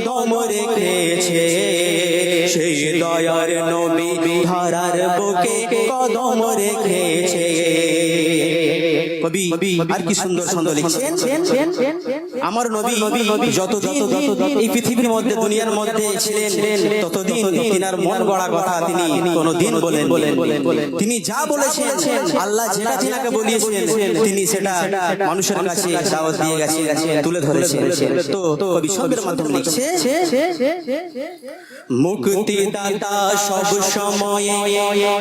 কদম রেখেছে, সেই দয়ার নবী ধরার বুকে কদম রেখেছে। কবি আর কি সুন্দর সুন্দর লিখছেন, আমার নবী যতদিন এই পৃথিবীর মধ্যে দুনিয়ার মধ্যে ছিলেন ততদিন তিনার মন গড়া কথা তিনি কোনোদিন বলেন, তিনি যা বলেছেন আল্লাহ যেটা তিনাকে বলিয়েছেন তিনি সেটা মানুষের কাছে দাওয়াত দিয়ে গেছেন, তুলে ধরেছেন। তো কবি ছন্দের মাধ্যমে লিখছে, মুক্তি দাতা সব সময়ে,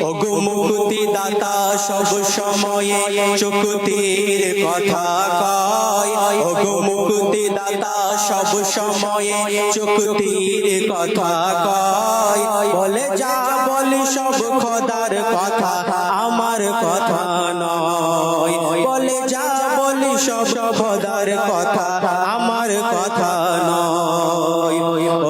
ওগো মুক্তি দাতা সব সময়ে চুক্তির কথা কয়, ওগো মুক্তি দাতা সব সময়ে চুক্তির কথা কয়, বলে যা বলি সব খোদার কথা আমার কথা নয়, বলে যা বলি সব খোদার কথা আমার কথা নয়।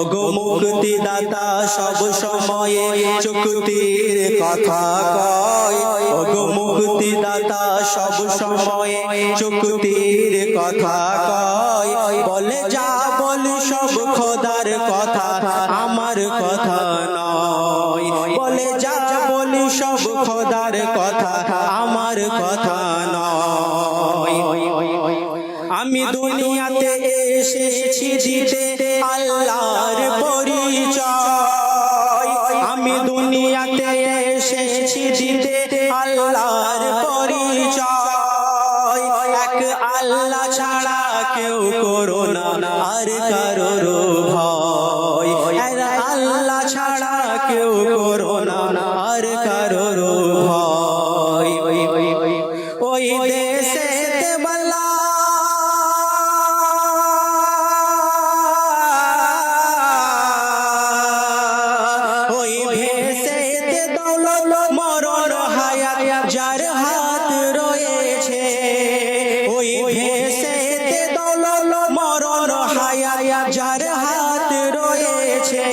ওগো মুক্তি দাতা সব সময়ে চুক্তির কথা কয়, ওগো মুক্তি দাতা সব সময়ে চুক্তির কথা কয়, বলে যা বলি সব খোদার কথা আমার কথা নয়, বলে যা বলি সব খোদার কথা আমার কথা নয়। আমি দুনিয়াতে এসেছি দিতে আল্লাহর পরিচয়, আমি দুনিয়াতে এসেছি দিতে আল্লাহর পরিচয়, এক আল্লাহ ছাড়া কেউ করো না আর কারোর ভয়, এক আল্লাহ ছাড়া কেউ করো না আর কারোর ভয়। ওই দেশেতে বলা ওই ভেসেতে দৌলত মরণ হায়াত যার হাত রয়েছে, ওই ভেসেতে দৌলত মরণ হায়াত যার হাত রয়েছে,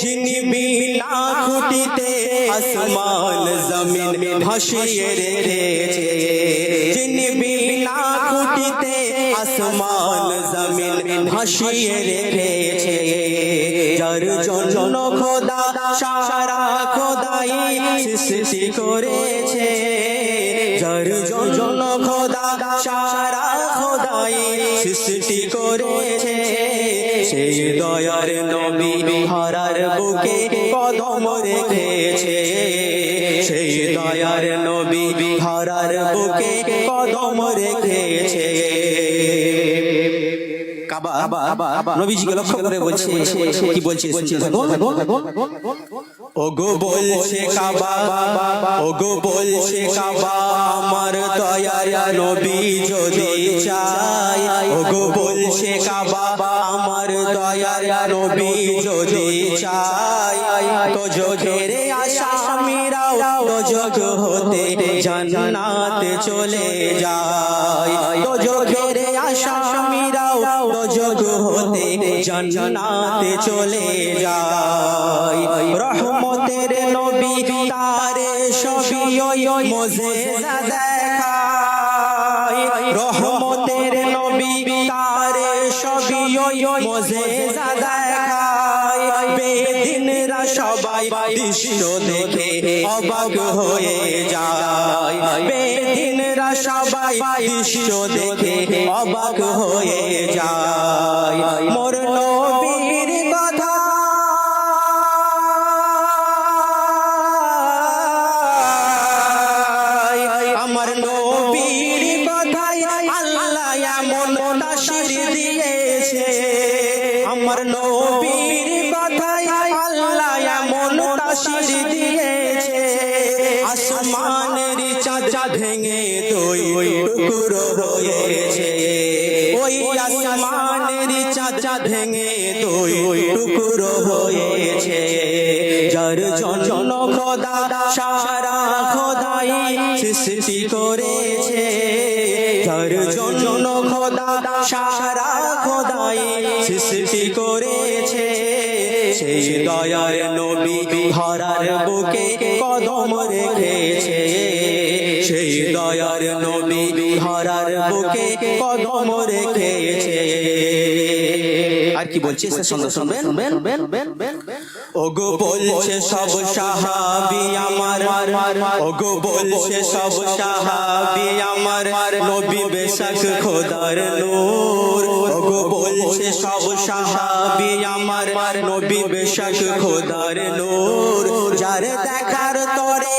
যিনি বিনা খুঁটিতে আসমান জমিন ভাসিয়ে রেখেছে, যিনি বিনা খুঁটিতে আসমান জমিন ভাসিয়ে রেখেছে, যার জন্য খোদা সারা খোদাই সৃষ্টি করেছে, যার জন্য খোদা সারা খোদাই সৃষ্টি করেছে, সেই দয়ার নবী ধরার বুকে কদম রেখেছে, সেই দয়ার নবী ধরার বুকে কদম রেখেছে। নবীজিকে লক্ষ্য করে বলছে, কি বলছে, ওগো বলছে কাবা, ওগো বলছে কাবা আমার দয়ার নবী যদি চায়, ওগো বলছে কাবা আমার দয়ার নবী যদি চায়, তো যোগের আসামিরাও তো যোগ হতে জান্নাতে চলে যায়, তো যোগের আসামিরাও তো যোগ হতে জান্নাতে চলে যায়। রহমতের নবী তারে সবই মুজিজা দেখায়, রহমতের নবী তারে সবই মুজিজা দেখায়, বেদিনরা সবাই দৃশ্য দেখে অবাক হয়ে যায়, বেদিনরা সবাই দৃশ্য দেখে অবাক হয়ে যায়। মোর নবীর কথা আমার নবীর কথাই আল্লাহ এমন তাশরীফ দিয়েছে, আমার নবীর কথাই আল্লাহ এমন তাশরীফ দিয়েছে, আসমানের চাঁদ ভেঙে দুই টুকরো হয়েছে, ওই আসমানের চাঁদ ভেঙে দুই টুকরো হয়েছে, যার জন্য খোদা সারা খোদাই সৃষ্টি করেছে, যার জন্য খোদা সারা খোদাই সৃষ্টি করেছে, সেই দয়ার নবী ধরার বুকে কদম রেখেছে, সেই দয়ার নবী ধরার বুকে কদম রেখেছে। আর কি বলছে সে সুন্দর শুনবেন। ওগো বলছে সব সাহাবী আমার, ওগো বলছে সব সাহাবী আমার, নবী বেশক খোদার নূর। ওগো বলছে সব সাহাবী আমার, নবী বেশক খোদার নূর। যার দেখার তরে